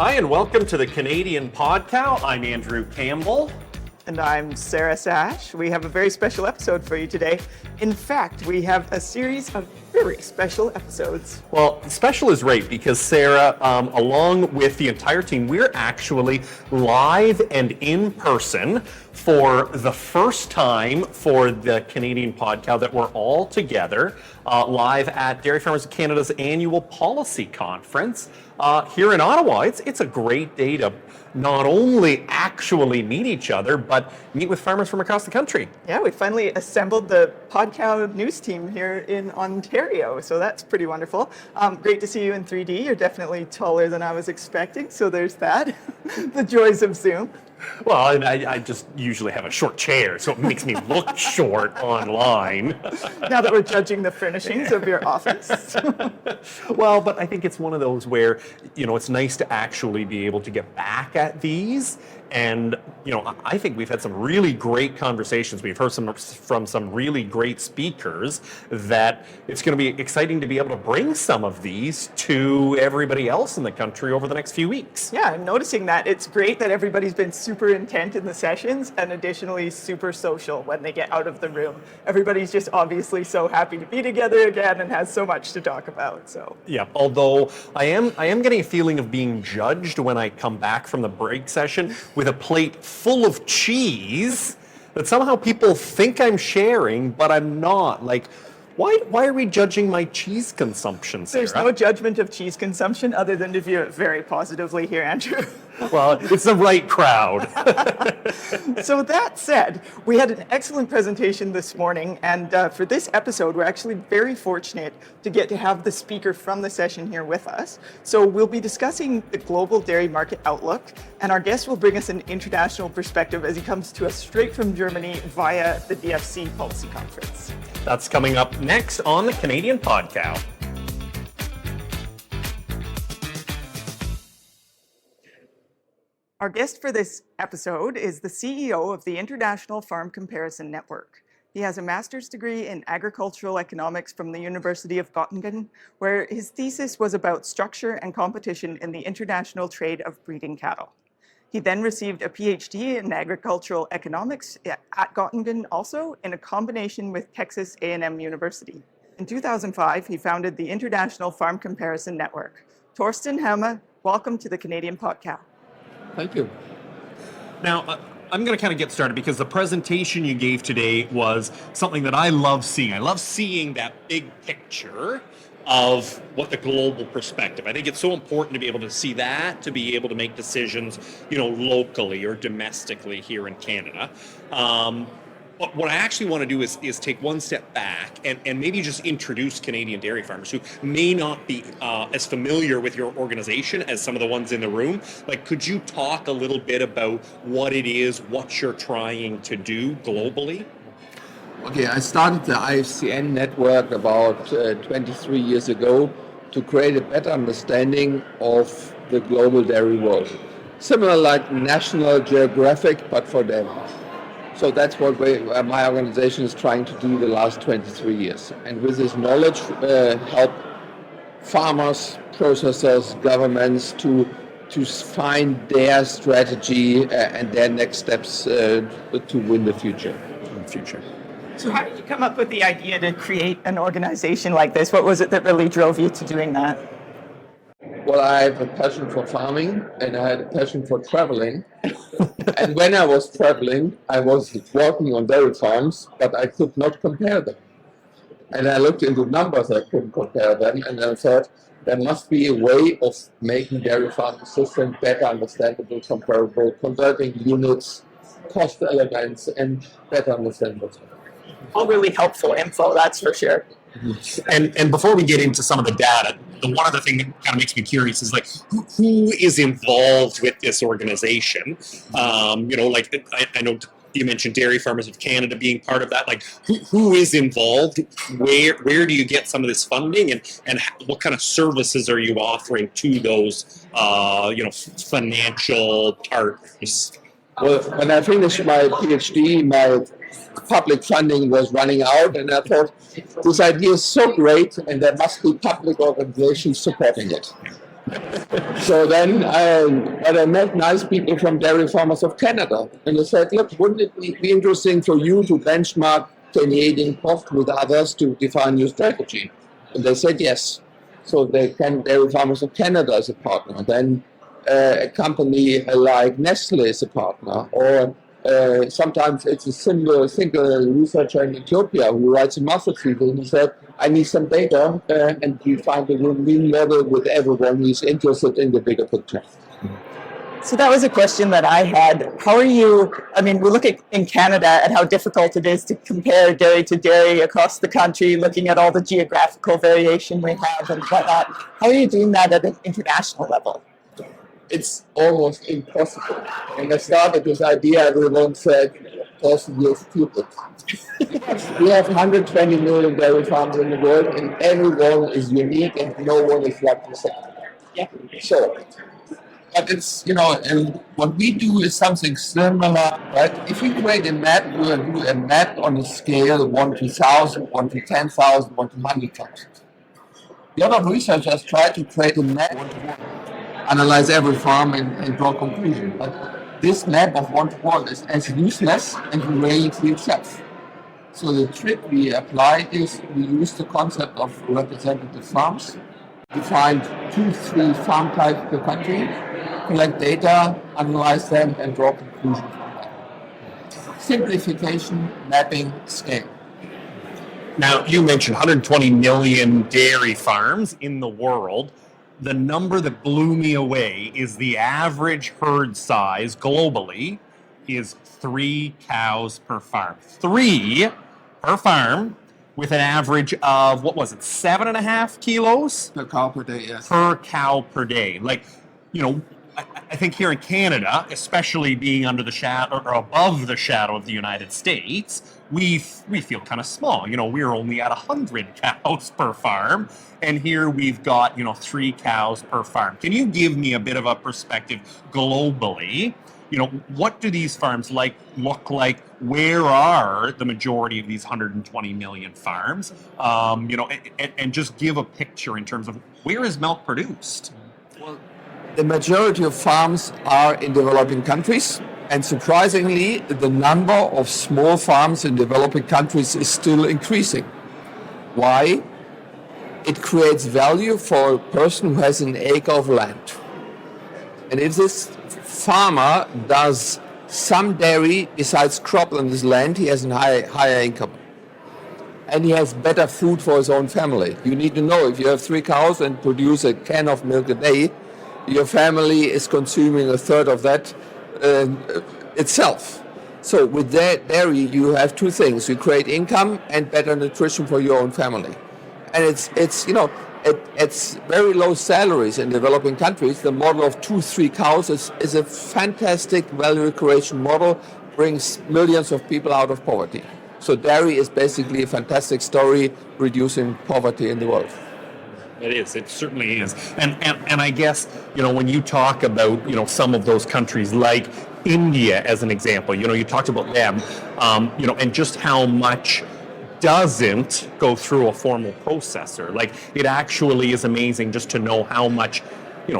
Hi, and welcome to the Canadian Podcast. I'm Andrew Campbell. And I'm Sarah Sash. We have a very special episode for you today. In fact, we have a series of very special episodes. Well, special is right because Sarah, along with the entire team, we're actually live and in person for the first time for the Canadian Podcast that we're all together live at Dairy Farmers of Canada's annual policy conference here in Ottawa. It's a great day to not only actually meet each other, but meet with farmers from across the country. Yeah, we finally assembled the Podcast news team here in Ontario, so that's pretty wonderful. Great to see you in 3D. You're definitely taller than I was expecting, so there's that. The joys of Zoom. Well, and I just usually have a short chair, so it makes me look short online. Now that we're judging the furnishings of your office. Well, but I think it's one of those where, it's nice to actually be able to get back at these. And, I think we've had some really great conversations. We've heard from some really great speakers that it's going to be exciting to be able to bring some of these to everybody else in the country over the next few weeks. Yeah, I'm noticing that. It's great that everybody's been super intent in the sessions and additionally super social when they get out of the room. Everybody's just obviously so happy to be together again and has so much to talk about. So yeah, although I am getting a feeling of being judged when I come back from the break session with a plate full of cheese that somehow people think I'm sharing, but I'm not. Like, why are we judging my cheese consumption, Sarah? There's no judgment of cheese consumption other than to view it very positively here, Andrew. Well, it's the right crowd. So that said, we had an excellent presentation this morning, and for this episode, we're actually very fortunate to get to have the speaker from the session here with us. So we'll be discussing the global dairy market outlook, and our guest will bring us an international perspective as he comes to us straight from Germany via the DFC Policy Conference. That's coming up next on the Canadian Podcast. Our guest for this episode is the CEO of the International Farm Comparison Network. He has a master's degree in agricultural economics from the University of Göttingen, where his thesis was about structure and competition in the international trade of breeding cattle. He then received a PhD in agricultural economics at Göttingen also, in a combination with Texas A&M University. In 2005, he founded the International Farm Comparison Network. Torsten, Hemme, welcome to the Canadian Podcast. Thank you. Now, I'm going to kind of get started because the presentation you gave today was something that I love seeing. I love seeing that big picture of what the global perspective. I think it's so important to be able to see that, to be able to make decisions, locally or domestically here in Canada. But what I actually want to do is take one step back and maybe just introduce Canadian dairy farmers who may not be as familiar with your organization as some of the ones in the room. Like, could you talk a little bit about what it is, what you're trying to do globally? Okay, I started the IFCN network about 23 years ago to create a better understanding of the global dairy world. Similar like National Geographic, but for dairy. So that's what my organization is trying to do the last 23 years. And with this knowledge, help farmers, processors, governments to find their strategy and their next steps to win the future. So how did you come up with the idea to create an organization like this? What was it that really drove you to doing that? Well, I have a passion for farming and I had a passion for traveling. And when I was traveling, I was working on dairy farms, but I could not compare them. And I looked into numbers, I couldn't compare them, and I thought there must be a way of making dairy farming system better understandable, comparable, converting units, cost elements, and better understandable. All really helpful info, that's for sure. And before we get into some of the data, the one other thing that kind of makes me curious is like who is involved with this organization? I know you mentioned Dairy Farmers of Canada being part of that. Like who is involved? Where do you get some of this funding, and what kind of services are you offering to those financial partners? Well, when I finished my PhD, my public funding was running out, and I thought this idea is so great, and there must be public organizations supporting it. So then but I met nice people from dairy farmers of Canada. And they said, look, wouldn't it be interesting for you to benchmark Canadian cost with others to define your strategy? And they said yes. So dairy farmers of Canada is a partner. Then a company like Nestle is a partner. Or sometimes it's a single researcher in Ethiopia who writes a master's thesis and he said, I need some data, and we find a win-win level with everyone who's interested in the bigger picture. So that was a question that I had. How are you, I mean, we look at in Canada at how difficult it is to compare dairy to dairy across the country, looking at all the geographical variation we have and whatnot. How are you doing that at an international level? It's almost impossible. When I started this idea, everyone said, Torsten, you're stupid. We have 120 million dairy farms in the world, and everyone is unique, and no one is like the same. Yeah. So, but it's, and what we do is something similar, right? If we create a map, we'll do a map on a scale 1 to 1,000, 1 to 10,000, 1 to 100,000. The other researchers try to create a map, analyze every farm and draw conclusions. But this map of 1 to 1 is as useless as the reality itself. So the trick we apply is we use the concept of representative farms, define 2-3 farm types per country, collect data, analyze them, and draw conclusions from them. Simplification, mapping, scale. Now, you mentioned 120 million dairy farms in the world. The number that blew me away is the average herd size globally is 3 cows per farm. 3 per farm with an average of, 7.5 kilos? Per cow per day, yes. Per cow per day. Like, I think here in Canada, especially being under the shadow or above the shadow of the United States, we feel kind of small. We're only at 100 cows per farm, and here we've got 3 cows per farm. Can you give me a bit of a perspective globally? What do these farms look like? Where are the majority of these 120 million farms? And just give a picture in terms of where is milk produced? Well, the majority of farms are in developing countries, and surprisingly, the number of small farms in developing countries is still increasing. Why? It creates value for a person who has an acre of land. And if this farmer does some dairy besides crop on his land, he has a higher income. And he has better food for his own family. You need to know, if you have 3 cows and produce a can of milk a day, your family is consuming a third of that itself. So with that dairy, you have 2 things. You create income and better nutrition for your own family. And it's very low salaries in developing countries. The model of 2-3 cows is a fantastic value creation model, brings millions of people out of poverty. So dairy is basically a fantastic story reducing poverty in the world. It is. It certainly is. And I guess, when you talk about, some of those countries like India as an example, you talked about them, and just how much doesn't go through a formal processor. Like, it actually is amazing just to know how much,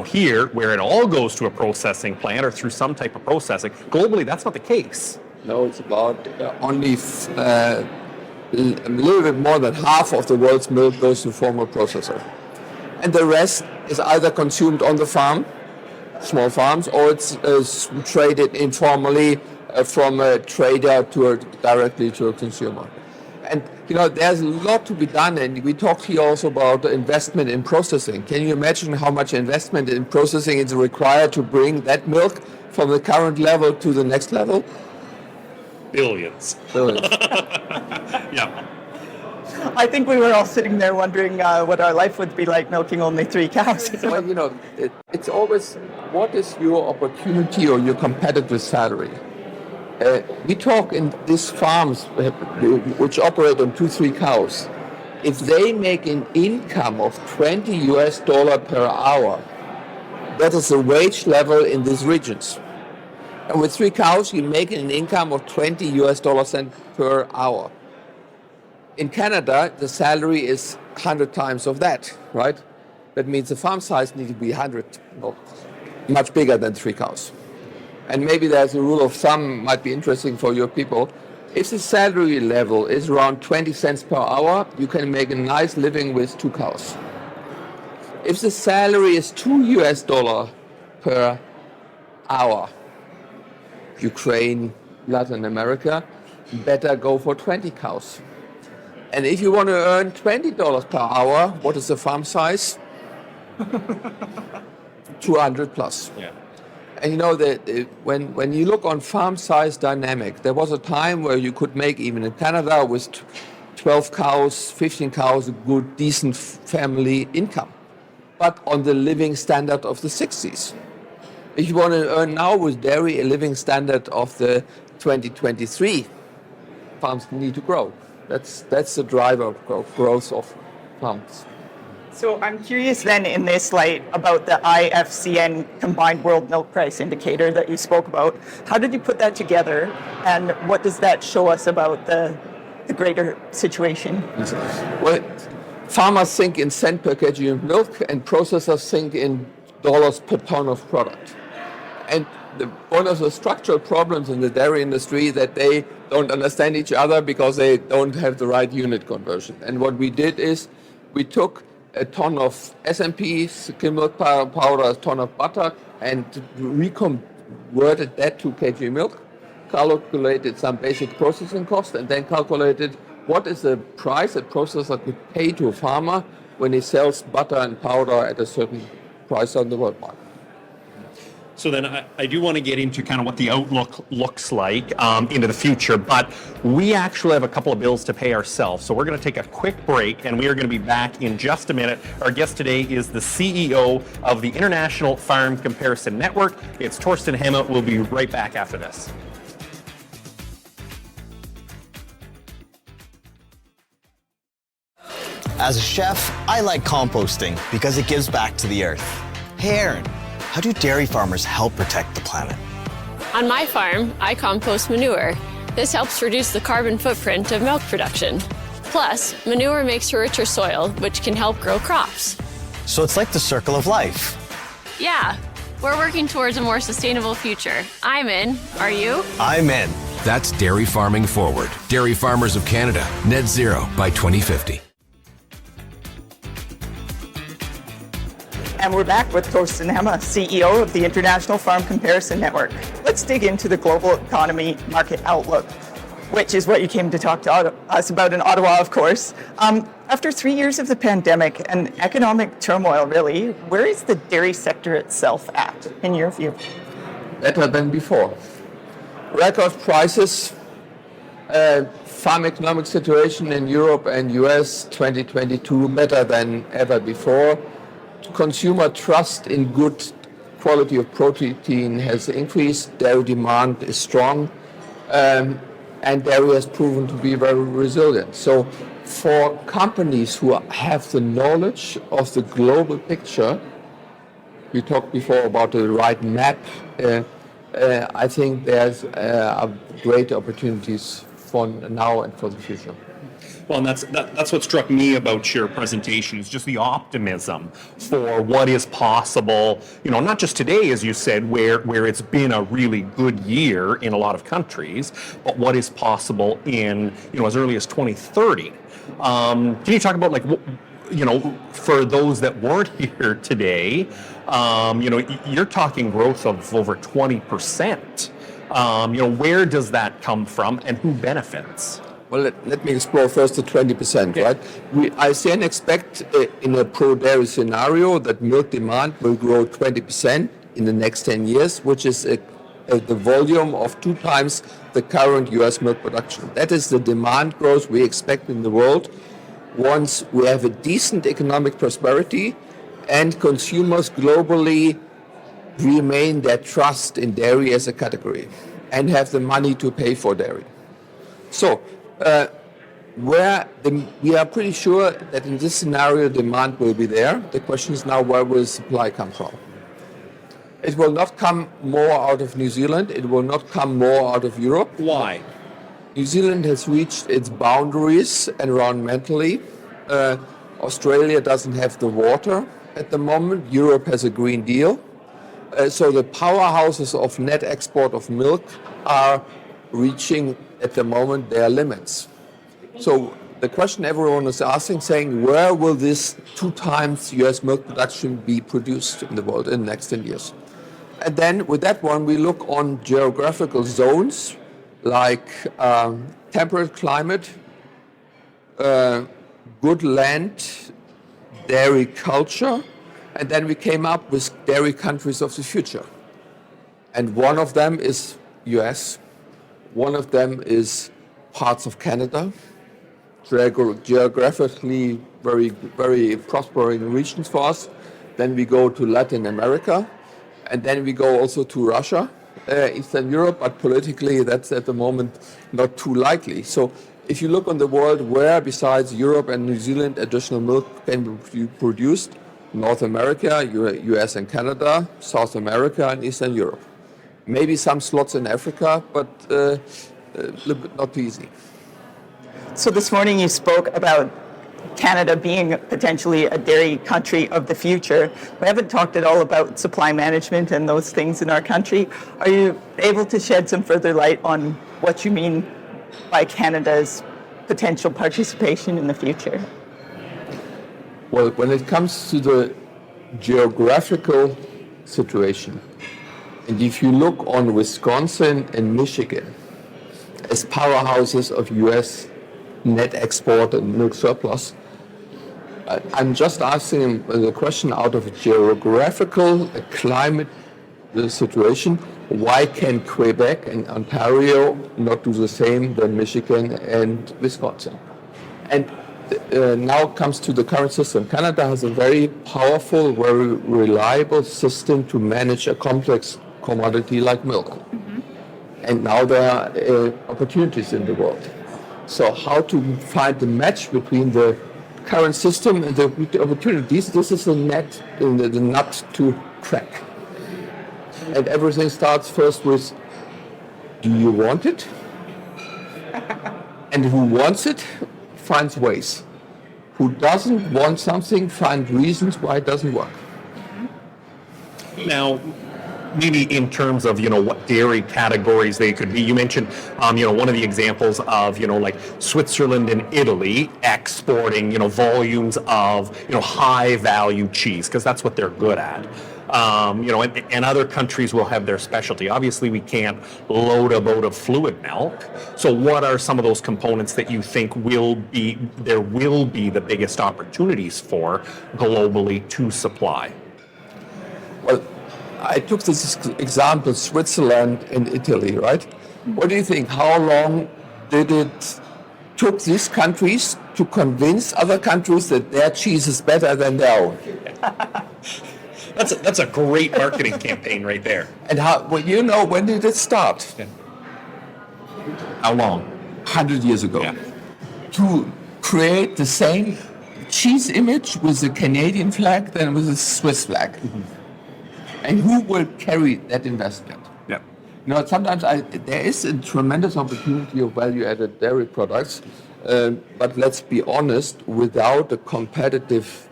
here, where it all goes to a processing plant or through some type of processing. Globally, that's not the case. No, it's about only a little bit more than half of the world's milk goes to formal processor. And the rest is either consumed on the farm, small farms, or it's traded informally from a trader directly to a consumer. And there's a lot to be done, and we talked here also about investment in processing. Can you imagine how much investment in processing is required to bring that milk from the current level to the next level? Billions. Yeah. I think we were all sitting there wondering what our life would be like milking only 3 cows. Well, it's always, what is your opportunity or your competitive salary? We talk in these farms which operate on 2-3 cows. If they make an income of $20 per hour, that is the wage level in these regions. And with 3 cows, you make an income of $20 per hour. In Canada, the salary is 100 times of that, right? That means the farm size needs to be 100, no, much bigger than 3 cows. And maybe there's a rule of thumb, might be interesting for your people. If the salary level is around 20 cents per hour, you can make a nice living with 2 cows. If the salary is $2 per hour, Ukraine, Latin America, better go for 20 cows. And if you want to earn $20 per hour, what is the farm size? 200 plus. Yeah. And you know that when you look on farm size dynamic, there was a time where you could make, even in Canada, with 12 cows, 15 cows, a good, decent family income. But on the living standard of the 60s. If you want to earn now with dairy a living standard of the 2023, farms need to grow. That's the driver of growth of farms. So I'm curious then in this light about the IFCN combined world milk price indicator that you spoke about. How did you put that together and what does that show us about the greater situation? Well, farmers think in cent per kg of milk and processors think in dollars per ton of product. And one of the structural problems in the dairy industry is that they don't understand each other because they don't have the right unit conversion. And what we did is we took a ton of SMP, skim milk powder, a ton of butter, and reconverted that to kg milk, calculated some basic processing cost, and then calculated what is the price a processor could pay to a farmer when he sells butter and powder at a certain price on the world market. So then I do want to get into kind of what the outlook looks like into the future, but we actually have a couple of bills to pay ourselves. So we're going to take a quick break and we are going to be back in just a minute. Our guest today is the CEO of the International Farm Comparison Network. It's Torsten Hemme. We'll be right back after this. As a chef, I like composting because it gives back to the earth. Hey Aaron, how do dairy farmers help protect the planet? On my farm, I compost manure. This helps reduce the carbon footprint of milk production. Plus, manure makes for richer soil, which can help grow crops. So it's like the circle of life. Yeah, we're working towards a more sustainable future. I'm in. Are you? I'm in. That's Dairy Farming Forward. Dairy Farmers of Canada, net zero by 2050. And we're back with Torsten Hemme, CEO of the International Farm Comparison Network. Let's dig into the global economy market outlook, which is what you came to talk to us about in Ottawa, of course. After 3 years of the pandemic and economic turmoil, really, where is the dairy sector itself at, in your view? Better than before. Record prices, farm economic situation in Europe and US 2022 better than ever before. Consumer trust in good quality of protein has increased, dairy demand is strong, and dairy has proven to be very resilient. So for companies who have the knowledge of the global picture, we talked before about the right map, I think there's great opportunities for now and for the future. Well, and that's what struck me about your presentation is just the optimism for what is possible, you know, not just today, as you said, where it's been a really good year in a lot of countries, but what is possible in, you know, as early as 2030. Can you talk about, like, you know, for those that weren't here today, you know, you're talking growth of over 20%. You know, where does that come from and who benefits? Well, let me explore first the 20%, right? ICN expect in a pro-dairy scenario that milk demand will grow 20% in the next 10 years, which is the volume of 2 times the current US milk production. That is the demand growth we expect in the world once we have a decent economic prosperity and consumers globally remain their trust in dairy as a category and have the money to pay for dairy. So, we are pretty sure that in this scenario demand will be there. The question is now, where will supply come from? It will not come more out of New Zealand. It will not come more out of Europe. Why? New Zealand has reached its boundaries environmentally. Australia doesn't have the water. at the moment. Europe has a Green Deal. So the powerhouses of net export of milk are reaching at the moment their limits. So the question everyone is asking, saying, where will this 2 times US milk production be produced in the world in the next 10 years? And then with that one, we look on geographical zones like temperate climate, good land, dairy culture, and then we came up with dairy countries of the future. And one of them is US, one of them is parts of Canada, geographically very, very prospering regions for us. Then we go to Latin America, and then we go also to Russia, Eastern Europe, but politically that's at the moment not too likely. So if you look on the world where besides Europe and New Zealand additional milk can be produced, North America, US and Canada, South America and Eastern Europe. Maybe some slots in Africa, but a little bit not easy. So this morning you spoke about Canada being potentially a dairy country of the future. We haven't talked at all about supply management and those things in our country. Are you able to shed some further light on what you mean by Canada's potential participation in the future? Well, when it comes to the geographical situation, and if you look on Wisconsin and Michigan as powerhouses of US net export and milk surplus, I'm just asking the question out of a geographical climate situation, why can Quebec and Ontario not do the same than Michigan and Wisconsin? And now comes to the current system. Canada has a very powerful, very reliable system to manage a complex commodity like milk. Mm-hmm. And now there are opportunities in the world. So how to find the match between the current system and the opportunities, this is the nut to crack. And everything starts first with, do you want it? And who wants it finds ways. Who doesn't want something finds reasons why it doesn't work. Now, maybe in terms of, what dairy categories they could be, you mentioned, one of the examples of, like Switzerland and Italy exporting, volumes of, high value cheese, because that's what they're good at. And other countries will have their specialty. Obviously, we can't load a boat of fluid milk. So what are some of those components that you think will be the biggest opportunities for globally to supply? Well, I took this example, Switzerland and Italy, right? What do you think? How long did it took these countries to convince other countries that their cheese is better than their own? That's a great marketing campaign right there. And when did it start? Yeah. How long? 100 years ago. Yeah. To create the same cheese image with the Canadian flag than with the Swiss flag. Mm-hmm. And who will carry that investment? Yeah. Sometimes there is a tremendous opportunity of value-added dairy products, but let's be honest, without a competitive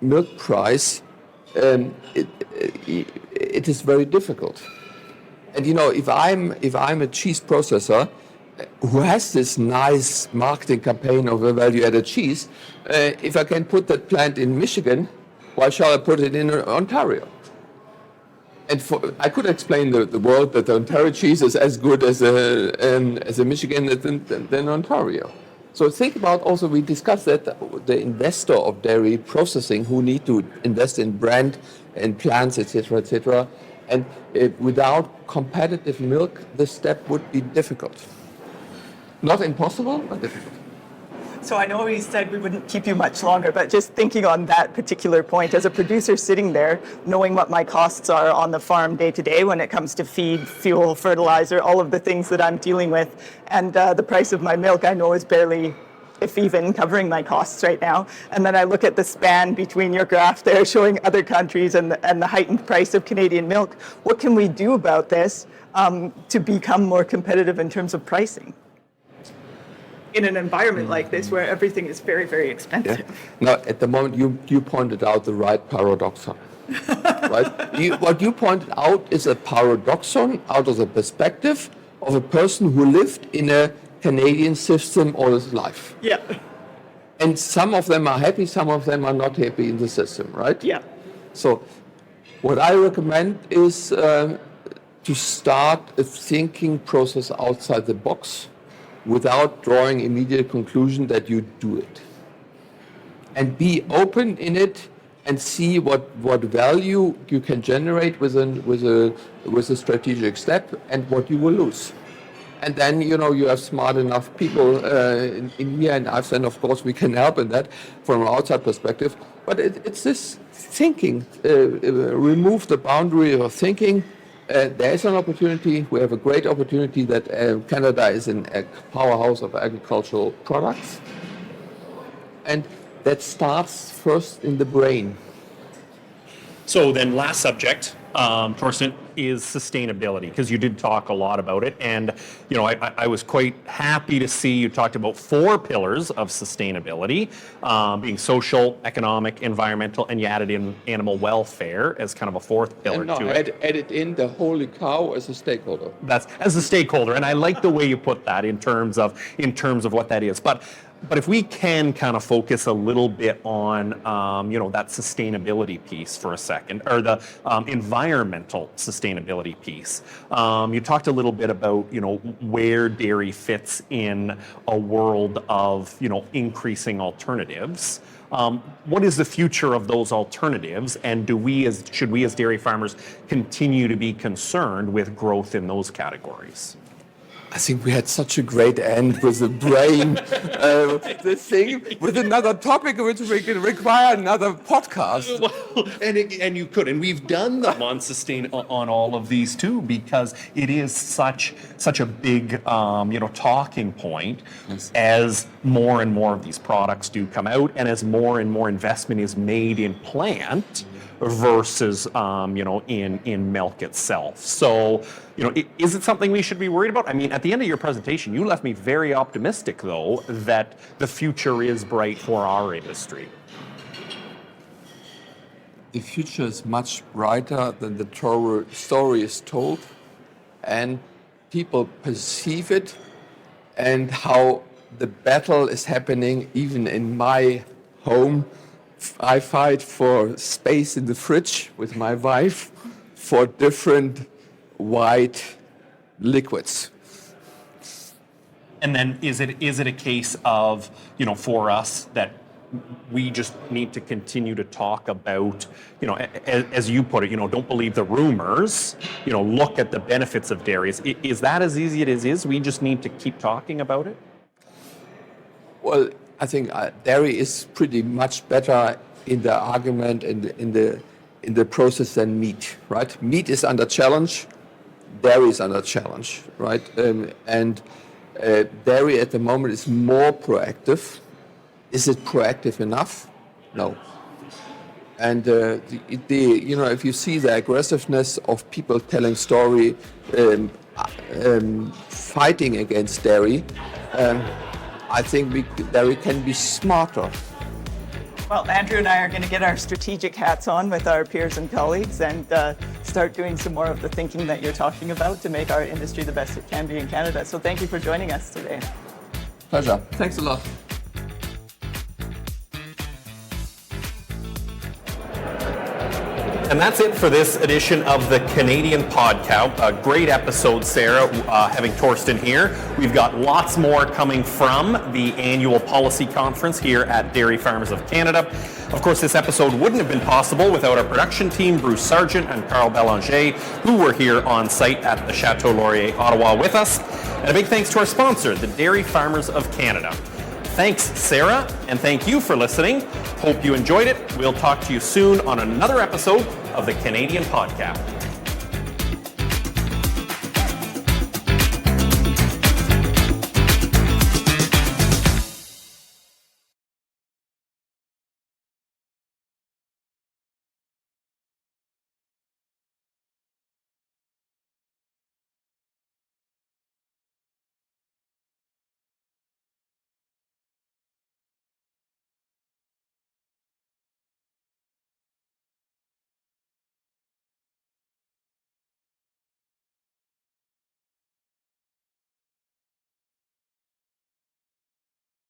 milk price, it is very difficult. And if I'm a cheese processor who has this nice marketing campaign of a value-added cheese, if I can put that plant in Michigan, why shall I put it in Ontario? And I could explain the world that the Ontario cheese is as good as a Michigan than Ontario. So think about also, we discussed that the investor of dairy processing who need to invest in brand and plants, etc., and without competitive milk, this step would be difficult. Not impossible, but difficult. So I know we said we wouldn't keep you much longer, but just thinking on that particular point, as a producer sitting there, knowing what my costs are on the farm day to day when it comes to feed, fuel, fertilizer, all of the things that I'm dealing with, and the price of my milk I know is barely, if even, covering my costs right now. And then I look at the span between your graph there showing other countries and the heightened price of Canadian milk. What can we do about this to become more competitive in terms of pricing? in an environment like this where everything is very, very expensive. Yeah. Now, at the moment, you pointed out the right paradoxon. Right? What you pointed out is a paradoxon out of the perspective of a person who lived in a Canadian system all his life. Yeah. And some of them are happy, some of them are not happy in the system, right? Yeah. So what I recommend is to start a thinking process outside the box without drawing immediate conclusion that you do it. And be open in it and see what value you can generate with a strategic step and what you will lose. And then, you have smart enough people in here, and I've said, of course, we can help in that from an outside perspective. But it's this thinking, remove the boundary of thinking. There is an opportunity. We have a great opportunity that Canada is a powerhouse of agricultural products. And that starts first in the brain. So then last subject, Torsten, is sustainability, because you did talk a lot about it. And, I was quite happy to see you talked about 4 pillars of sustainability, being social, economic, environmental, and you added in animal welfare as kind of a 4th pillar to it. Added in the holy cow as a stakeholder. That's as a stakeholder, and I like the way you put that in terms of what that is. But if we can kind of focus a little bit on, that sustainability piece for a second, or the environmental sustainability piece. You talked a little bit about, where dairy fits in a world of, increasing alternatives. What is the future of those alternatives, and should we as dairy farmers continue to be concerned with growth in those categories? I think we had such a great end with the brain, the thing, with another topic which we can require another podcast. Well, and you could, and we've done them on all of these too, because it is such a big talking point. Yes. As more and more of these products do come out, and as more and more investment is made in plant versus in milk itself. So, is it something we should be worried about? I mean, at the end of your presentation, you left me very optimistic, though, that the future is bright for our industry. The future is much brighter than the story is told, and people perceive it, and how the battle is happening even in my home. I fight for space in the fridge with my wife for different white liquids. And then is it a case of, for us that we just need to continue to talk about, as you put it, don't believe the rumors, look at the benefits of dairy. Is that as easy as it is? We just need to keep talking about it? Well, I think dairy is pretty much better in the argument and in the process than meat, right? Meat is under challenge, dairy is under challenge, right? And dairy at the moment is more proactive. Is it proactive enough? No. And if you see the aggressiveness of people telling story, fighting against dairy, I think dairy can be smarter. Well, Andrew and I are going to get our strategic hats on with our peers and colleagues and start doing some more of the thinking that you're talking about to make our industry the best it can be in Canada. So thank you for joining us today. Pleasure. Thanks a lot. And that's it for this edition of the Canadian Podcast. A great episode, Sarah, having Torsten here. We've got lots more coming from the annual policy conference here at Dairy Farmers of Canada. Of course, this episode wouldn't have been possible without our production team, Bruce Sargent and Carl Belanger, who were here on site at the Chateau Laurier, Ottawa, with us. And a big thanks to our sponsor, the Dairy Farmers of Canada. Thanks, Sarah, and thank you for listening. Hope you enjoyed it. We'll talk to you soon on another episode of the Canadian Podcast.